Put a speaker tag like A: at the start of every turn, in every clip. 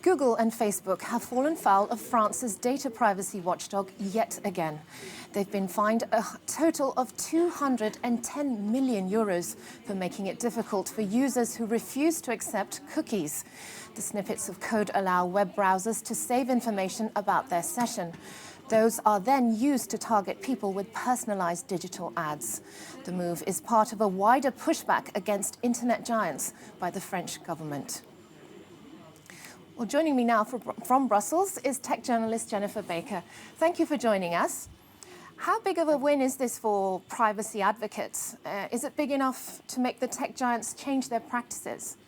A: Google and Facebook have fallen foul of France's data privacy watchdog yet again. They've been fined a total of 210 million euros for making it difficult for users who refuse to accept cookies. The snippets of code allow web browsers to save information about their session. Those are then used to target people with personalized digital ads. The move is part of a wider pushback against internet giants by the French government. Well, joining me now from Brussels is tech journalist Jennifer Baker. Thank you for joining us. How big of a win is this for privacy advocates? Is it big enough to make the tech giants change their practices?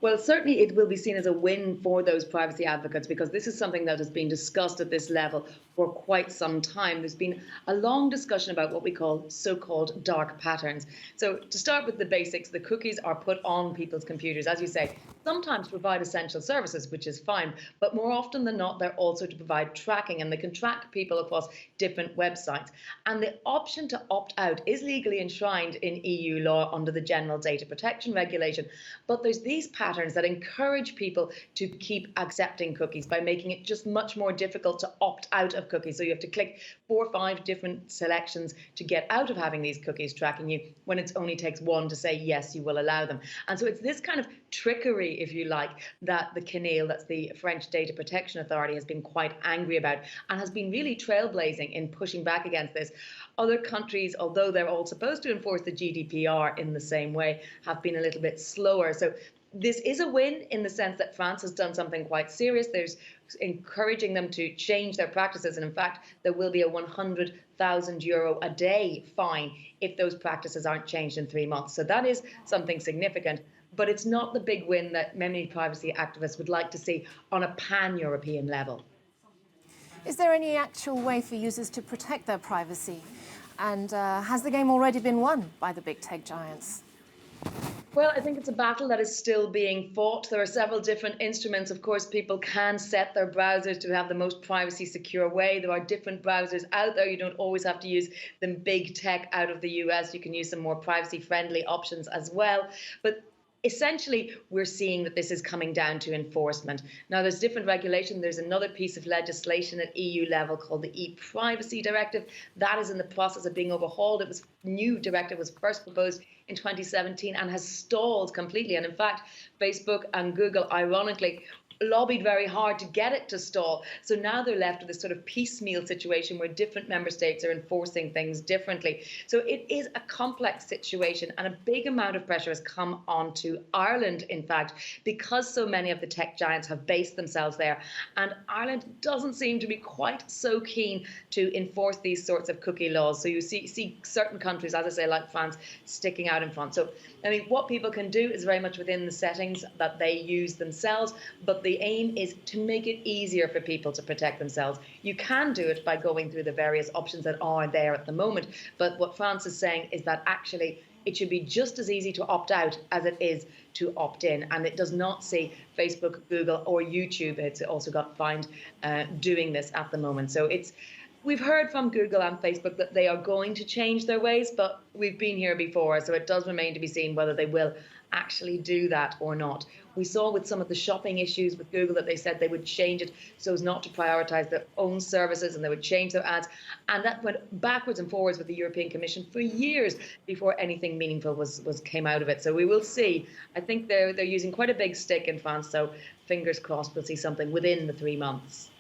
B: Well, certainly it will be seen as a win for those privacy advocates because this is something that has been discussed at this level for quite some time. There's been a long discussion about what we call so-called dark patterns. So to start with the basics, the cookies are put on people's computers, as you say, sometimes to provide essential services, which is fine, but more often than not, they're also to provide tracking, and they can track people across different websites. And the option to opt out is legally enshrined in EU law under the General Data Protection Regulation, but there's these patterns that encourage people to keep accepting cookies by making it just much more difficult to opt out of cookies. So you have to click 4 or 5 different selections to get out of having these cookies tracking you, when it only takes one to say yes, you will allow them. And so it's this kind of trickery, if you like, that the CNIL, that's the French Data Protection Authority, has been quite angry about and has been really trailblazing in pushing back against this. Other countries, although they're all supposed to enforce the GDPR in the same way, have been a little bit slower. So this is a win in the sense that France has done something quite serious. There's encouraging them to change their practices. And in fact, there will be a €100,000 a day fine if those practices aren't changed in 3 months. So that is something significant. But it's not the big win that many privacy activists would like to see on a pan-European level.
A: Is there any actual way for users to protect their privacy? And has the game already been won by the big tech giants?
B: Well, I think it's a battle that is still being fought. There are several different instruments. Of course, people can set their browsers to have the most privacy secure way. There are different browsers out there. You don't always have to use the big tech out of the US. You can use some more privacy friendly options as well. But essentially, we're seeing that this is coming down to enforcement. Now, there's different regulation. There's another piece of legislation at EU level called the e-privacy directive. That is in the process of being overhauled. It was new directive was first proposed in 2017 and has stalled completely. And in fact, Facebook and Google, ironically, lobbied very hard to get it to stall. So now they're left with this sort of piecemeal situation where different member states are enforcing things differently. So it is a complex situation, and a big amount of pressure has come onto Ireland, in fact, because so many of the tech giants have based themselves there. And Ireland doesn't seem to be quite so keen to enforce these sorts of cookie laws. So you see certain countries, as I say, like France, sticking out in front. So, I mean, what people can do is very much within the settings that they use themselves, but the aim is to make it easier for people to protect themselves. You can do it by going through the various options that are there at the moment. But what France is saying is that actually it should be just as easy to opt out as it is to opt in. And it does not see Facebook, Google or YouTube, it's also got fined, doing this at the moment. So we've heard from Google and Facebook that they are going to change their ways, but we've been here before. So it does remain to be seen whether they will actually do that or not. We saw with some of the shopping issues with Google that they said they would change it so as not to prioritize their own services, and they would change their ads. And that went backwards and forwards with the European Commission for years before anything meaningful came out of it. So we will see. I think they're using quite a big stick in France. So fingers crossed we'll see something within the 3 months.